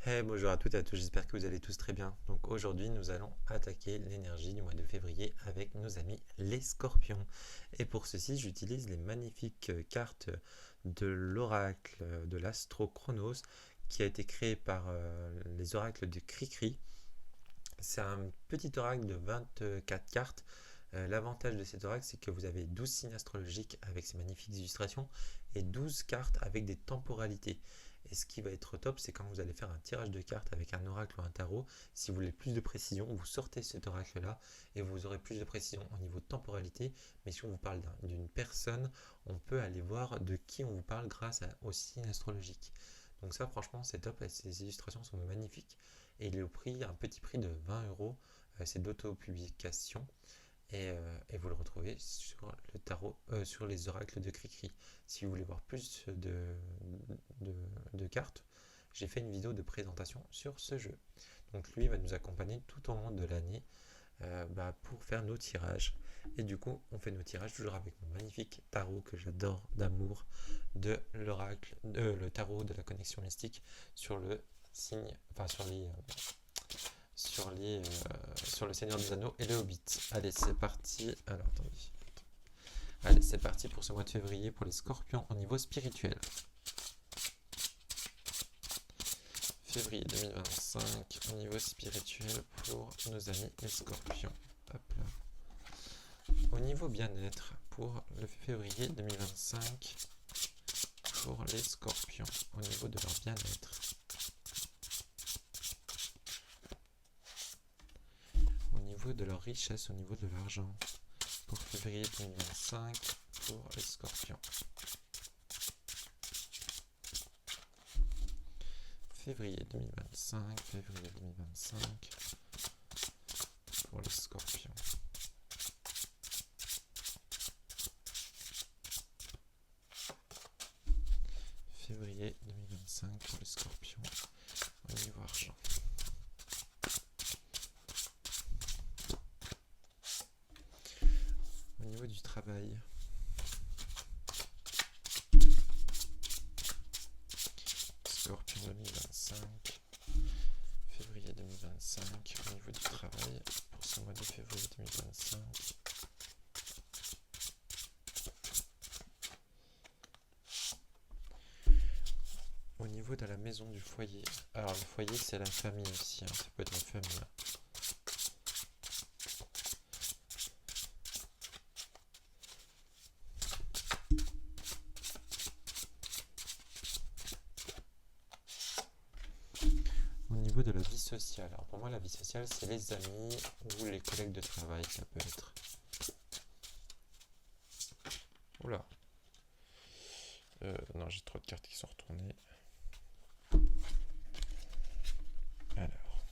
Hey, bonjour à toutes et à tous, j'espère que vous allez tous très bien. Donc aujourd'hui, nous allons attaquer l'énergie du mois de février avec nos amis les scorpions. Et pour ceci, j'utilise les magnifiques cartes de l'oracle de l'Astro Chronos qui a été créé par les oracles de Cricri. C'est un petit oracle de 24 cartes. L'avantage de cet oracle, c'est que vous avez 12 signes astrologiques avec ces magnifiques illustrations et 12 cartes avec des temporalités. Et ce qui va être top, c'est quand vous allez faire un tirage de cartes avec un oracle ou un tarot. Si vous voulez plus de précision, vous sortez cet oracle-là et vous aurez plus de précision au niveau de temporalité. Mais si on vous parle d'une personne, on peut aller voir de qui on vous parle grâce aux signes astrologiques. Donc ça, franchement, c'est top. Et ces illustrations sont magnifiques. Et il est au prix, un petit prix de 20 euros. C'est d'auto-publication. Et vous le retrouvez sur le tarot, sur les oracles de Cricri. Si vous voulez voir plus de cartes, j'ai fait une vidéo de présentation sur ce jeu. Donc lui va nous accompagner tout au long de l'année pour faire nos tirages. Et du coup, on fait nos tirages toujours avec mon magnifique tarot que j'adore d'amour de l'oracle, le tarot de la connexion mystique sur le signe, enfin sur le Seigneur des Anneaux et le Hobbit. Allez, c'est parti. Alors, attendez. Allez, c'est parti pour ce mois de février pour les scorpions au niveau spirituel. Février 2025 au niveau spirituel pour nos amis les scorpions. Hop là. Au niveau bien-être pour le février 2025 pour les scorpions au niveau de leur bien-être. Au niveau de leur richesse, au niveau de l'argent. Pour février 2025 pour les scorpions. Février 2025 pour les scorpions. Février 2025 pour les scorpions au niveau argent. Au niveau du travail. Scorpion 2025. Février 2025 au niveau du travail pour ce mois de février 2025. Au niveau de la maison du foyer. Alors le foyer c'est la famille aussi, ça peut être la famille. Au niveau de la vie sociale. Alors pour moi la vie sociale c'est les amis ou les collègues de travail, ça peut être. Oula. Non, j'ai trop de cartes qui sont retournées. Alors.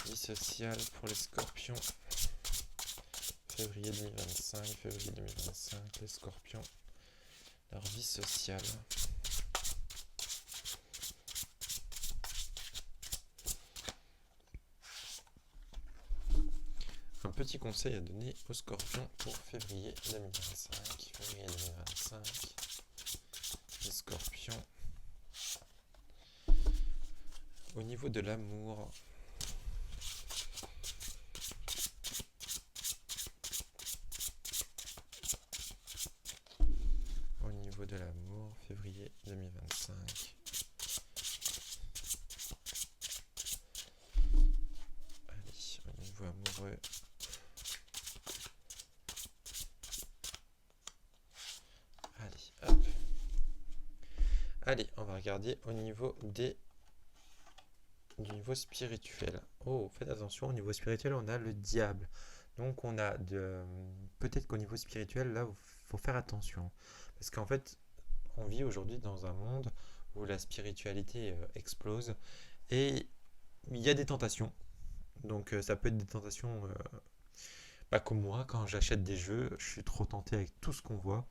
Vie sociale pour les scorpions. Février 2025, les scorpions. Leur vie sociale. Un petit conseil à donner aux scorpions pour février 2025. Février 2025, les scorpions. Au niveau de l'amour. Au niveau de l'amour, février 2025. Allez, au niveau amoureux. Allez, on va regarder au niveau du niveau spirituel. Oh, faites attention, au niveau spirituel, on a le diable. Donc on a peut-être qu'au niveau spirituel, là, il faut faire attention. Parce qu'en fait, on vit aujourd'hui dans un monde où la spiritualité explose et il y a des tentations. Donc ça peut être des tentations, pas comme moi, quand j'achète des jeux, je suis trop tenté avec tout ce qu'on voit.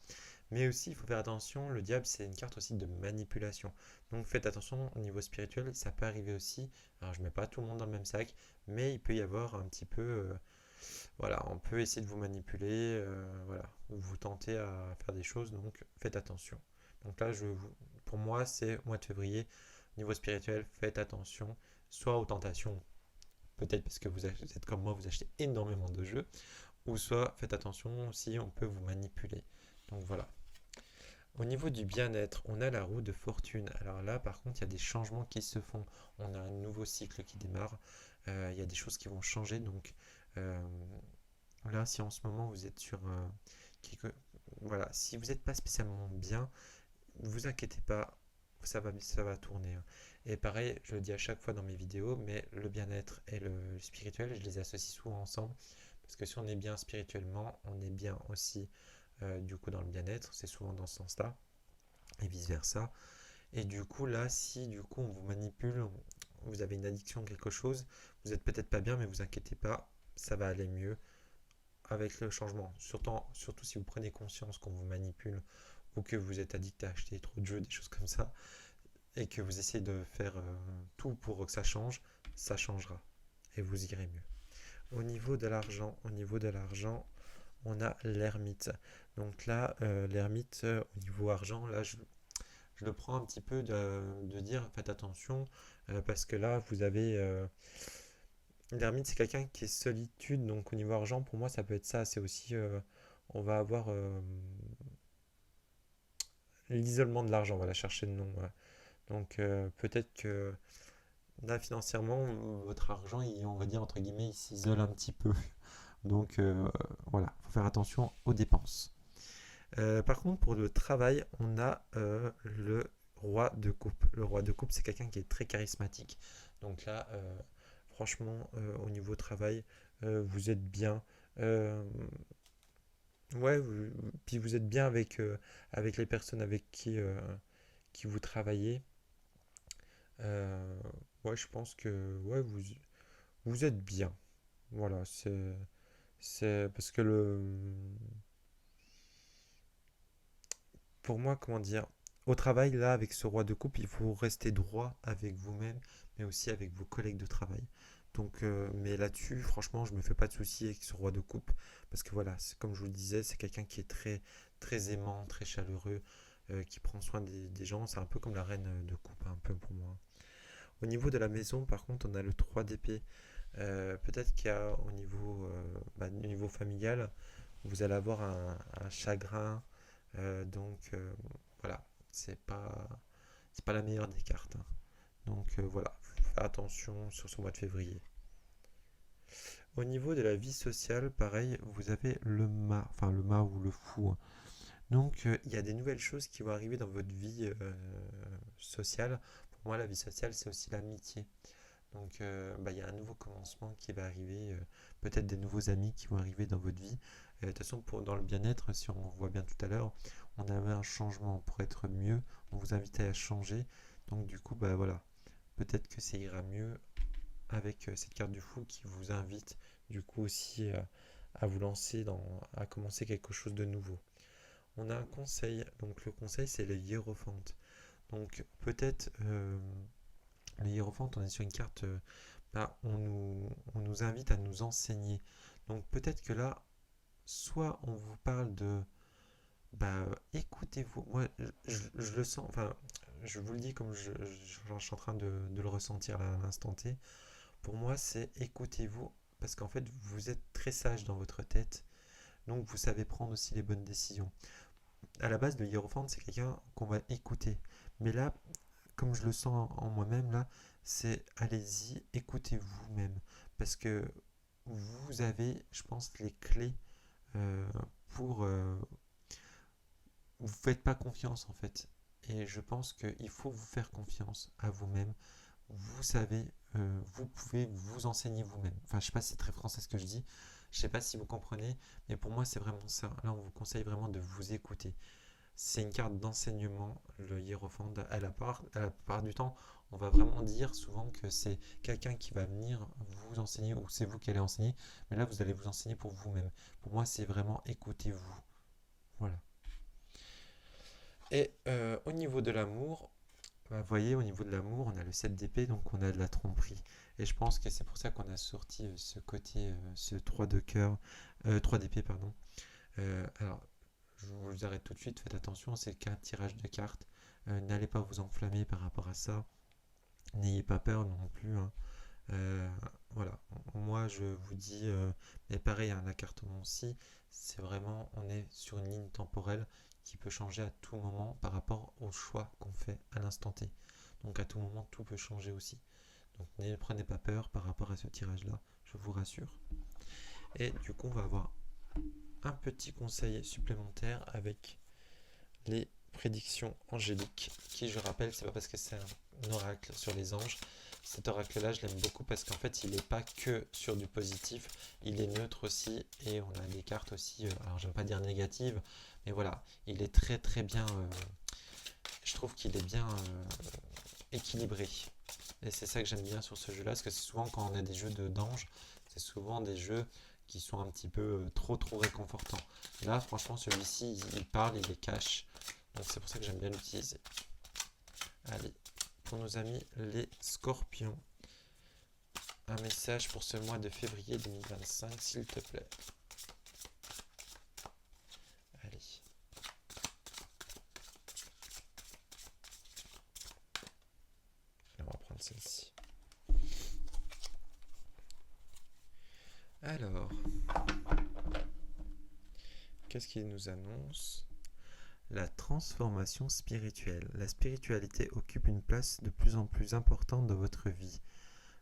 Mais aussi, il faut faire attention, le diable, c'est une carte aussi de manipulation. Donc faites attention au niveau spirituel, ça peut arriver aussi. Alors je ne mets pas tout le monde dans le même sac, mais il peut y avoir un petit peu Voilà, on peut essayer de vous manipuler, voilà, ou vous tenter à faire des choses, donc faites attention. Donc là, pour moi, c'est mois de février, niveau spirituel, faites attention, soit aux tentations, peut-être parce que vous êtes comme moi, vous achetez énormément de jeux, ou soit faites attention si on peut vous manipuler. Donc voilà. Au niveau du bien-être, on a la roue de fortune. Alors là, par contre, il y a des changements qui se font. On a un nouveau cycle qui démarre. Il y a des choses qui vont changer. Donc euh, là, si en ce moment vous êtes sur voilà, si vous n'êtes pas spécialement bien, ne vous inquiétez pas, ça va tourner, hein. Et pareil, je le dis à chaque fois dans mes vidéos, mais le bien-être et le spirituel, je les associe souvent ensemble. Parce que si on est bien spirituellement, on est bien aussi du coup dans le bien-être. C'est souvent dans ce sens-là et vice-versa. Et du coup, là, si du coup on vous manipule, vous avez une addiction à quelque chose, vous êtes peut-être pas bien, mais vous inquiétez pas, ça va aller mieux avec le changement. Surtout si vous prenez conscience qu'on vous manipule ou que vous êtes addict à acheter trop de jeux, des choses comme ça, et que vous essayez de faire tout pour que ça change, ça changera et vous irez mieux. Au niveau de l'argent, on a l'ermite. Donc là, l'ermite, au niveau argent, là, je le prends un petit peu de dire faites attention parce que là, vous avez. L'ermite, c'est quelqu'un qui est solitude, donc au niveau argent, pour moi, ça peut être ça. C'est aussi. On va avoir l'isolement de l'argent, on va la chercher le nom. Ouais. Donc peut-être que là, financièrement, votre argent, on va dire entre guillemets, il s'isole un petit peu. Donc voilà, il faut faire attention aux dépenses. Par contre, pour le travail, on a le roi de coupe. Le roi de coupe, c'est quelqu'un qui est très charismatique. Donc là, franchement, au niveau travail, vous êtes bien. Euh, ouais, puis vous êtes bien avec les personnes avec qui vous travaillez. Euh, ouais, je pense que ouais, vous êtes bien. Voilà, c'est parce que pour moi, comment dire, au travail, là, avec ce roi de coupe, il faut rester droit avec vous-même, mais aussi avec vos collègues de travail. Donc, mais là-dessus, franchement, je me fais pas de soucis avec ce roi de coupe, parce que voilà, comme je vous le disais, c'est quelqu'un qui est très, très aimant, très chaleureux, qui prend soin des gens. C'est un peu comme la reine de coupe, un peu pour moi. Au niveau de la maison, par contre, on a le 3 d'épée. Peut-être qu'il y a au niveau familial, vous allez avoir un chagrin. Donc voilà, c'est pas la meilleure des cartes, hein. Donc voilà, faites attention sur ce mois de février. Au niveau de la vie sociale, pareil, vous avez le mât ou le fou, hein. Donc il y a des nouvelles choses qui vont arriver dans votre vie sociale. Pour moi, la vie sociale, c'est aussi l'amitié. Donc, il y a un nouveau commencement qui va arriver, peut-être des nouveaux amis qui vont arriver dans votre vie. De toute façon, dans le bien-être, si on voit bien tout à l'heure, on avait un changement pour être mieux. On vous invitait à changer. Donc, du coup, bah voilà, peut-être que ça ira mieux avec cette carte du fou qui vous invite, du coup, aussi à vous lancer à commencer quelque chose de nouveau. On a un conseil. Donc, le conseil, c'est le hiérophante. Donc, peut-être. Le hiérophante, on est sur une carte, on nous invite à nous enseigner. Donc peut-être que là, soit on vous parle de, écoutez-vous. Moi, je le sens, enfin, je vous le dis comme je suis en train de le ressentir là, à l'instant T. Pour moi, c'est écoutez-vous, parce qu'en fait, vous êtes très sage dans votre tête, donc vous savez prendre aussi les bonnes décisions. À la base, le hiérophante, c'est quelqu'un qu'on va écouter. Mais là, comme je le sens en moi-même là, c'est allez-y, écoutez vous-même. Parce que vous avez, je pense, les clés euh, pour... vous ne faites pas confiance en fait. Et je pense qu'il faut vous faire confiance à vous-même. Vous savez, vous pouvez vous enseigner vous-même. Enfin, je sais pas si c'est très français ce que je dis. Je sais pas si vous comprenez, mais pour moi c'est vraiment ça. Là, on vous conseille vraiment de vous écouter. C'est une carte d'enseignement, le hiérophante. À la part du temps, on va vraiment dire souvent que c'est quelqu'un qui va venir vous enseigner ou c'est vous qui allez enseigner. Mais là, vous allez vous enseigner pour vous-même. Pour moi, c'est vraiment écoutez-vous. Voilà. Et au niveau de l'amour, Vous voyez, au niveau de l'amour, on a le 7 d'épée, donc on a de la tromperie. Et je pense que c'est pour ça qu'on a sorti ce côté, ce 3 de cœur, 3 d'épée, pardon. Alors, je vous arrête tout de suite, faites attention, c'est qu'un tirage de cartes. N'allez pas vous enflammer par rapport à ça. N'ayez pas peur non plus, hein. Euh, voilà, moi je vous dis, mais pareil, hein, la carte aussi, c'est vraiment, on est sur une ligne temporelle qui peut changer à tout moment par rapport au choix qu'on fait à l'instant T. Donc à tout moment, tout peut changer aussi. Donc ne prenez pas peur par rapport à ce tirage-là, je vous rassure. Et du coup, on va avoir un petit conseil supplémentaire avec les prédictions angéliques, qui je rappelle, c'est pas parce que c'est un oracle sur les anges. Cet oracle-là, je l'aime beaucoup parce qu'en fait, il n'est pas que sur du positif, il est neutre aussi, et on a des cartes aussi, alors j'aime pas dire négatives, mais voilà, il est très très bien, je trouve qu'il est bien équilibré. Et c'est ça que j'aime bien sur ce jeu-là, parce que c'est souvent quand on a des jeux d'anges, c'est souvent des jeux qui sont un petit peu trop réconfortants. Là, franchement, celui-ci, il parle, il les cache. Donc c'est pour ça que j'aime bien l'utiliser. Allez, pour nos amis les scorpions, un message pour ce mois de février 2025, s'il te plaît. Allez. On va prendre celle-ci. Alors, qu'est-ce qu'il nous annonce? La transformation spirituelle. La spiritualité occupe une place de plus en plus importante dans votre vie.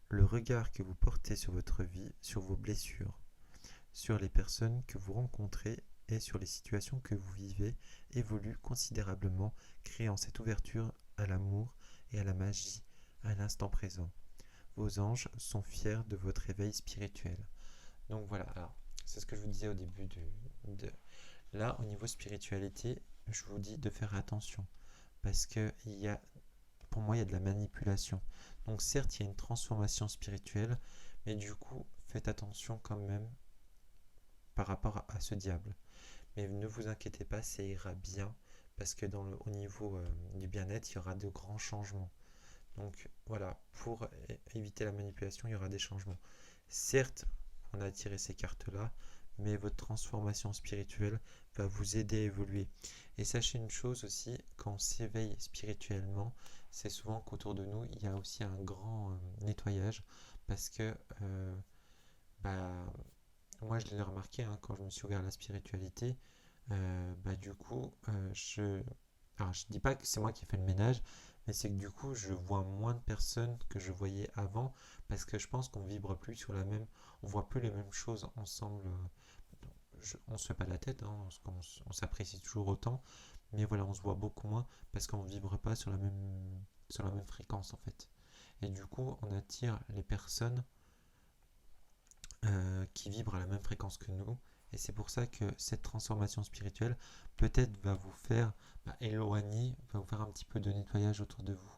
Le regard que vous portez sur votre vie, sur vos blessures, sur les personnes que vous rencontrez et sur les situations que vous vivez évolue considérablement, créant cette ouverture à l'amour et à la magie à l'instant présent. Vos anges sont fiers de votre éveil spirituel. Donc voilà, alors, c'est ce que je vous disais au début de... Là, au niveau spiritualité, je vous dis de faire attention parce que pour moi, il y a de la manipulation. Donc certes, il y a une transformation spirituelle, mais du coup, faites attention quand même par rapport à ce diable. Mais ne vous inquiétez pas, ça ira bien parce que au niveau du bien-être, il y aura de grands changements. Donc voilà, pour éviter la manipulation, il y aura des changements. Certes, on a tiré ces cartes-là, mais votre transformation spirituelle va vous aider à évoluer. Et sachez une chose aussi, quand on s'éveille spirituellement, c'est souvent qu'autour de nous, il y a aussi un grand nettoyage parce que bah, moi je l'ai remarqué quand je me suis ouvert à la spiritualité, du coup, alors je dis pas que c'est moi qui ai fait le ménage, mais c'est que du coup, je vois moins de personnes que je voyais avant, parce que je pense qu'on vibre plus sur la même, on voit plus les mêmes choses ensemble. On se fait pas la tête, hein, on s'apprécie toujours autant, mais voilà, on se voit beaucoup moins parce qu'on vibre pas sur la même fréquence en fait. Et du coup, on attire les personnes qui vibrent à la même fréquence que nous. Et c'est pour ça que cette transformation spirituelle peut-être va vous faire éloigner, va vous faire un petit peu de nettoyage autour de vous.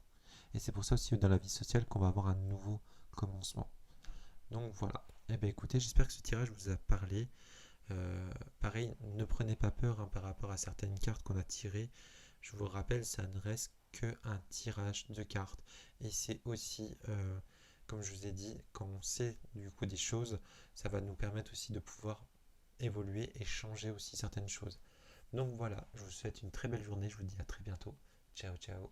Et c'est pour ça aussi dans la vie sociale qu'on va avoir un nouveau commencement. Donc voilà. Eh bien écoutez, j'espère que ce tirage vous a parlé. Pareil, ne prenez pas peur par rapport à certaines cartes qu'on a tirées. Je vous rappelle, ça ne reste qu'un tirage de cartes. Et c'est aussi, comme je vous ai dit, quand on sait du coup des choses, ça va nous permettre aussi de pouvoir évoluer et changer aussi certaines choses. Donc voilà, je vous souhaite une très belle journée, je vous dis à très bientôt. Ciao ciao.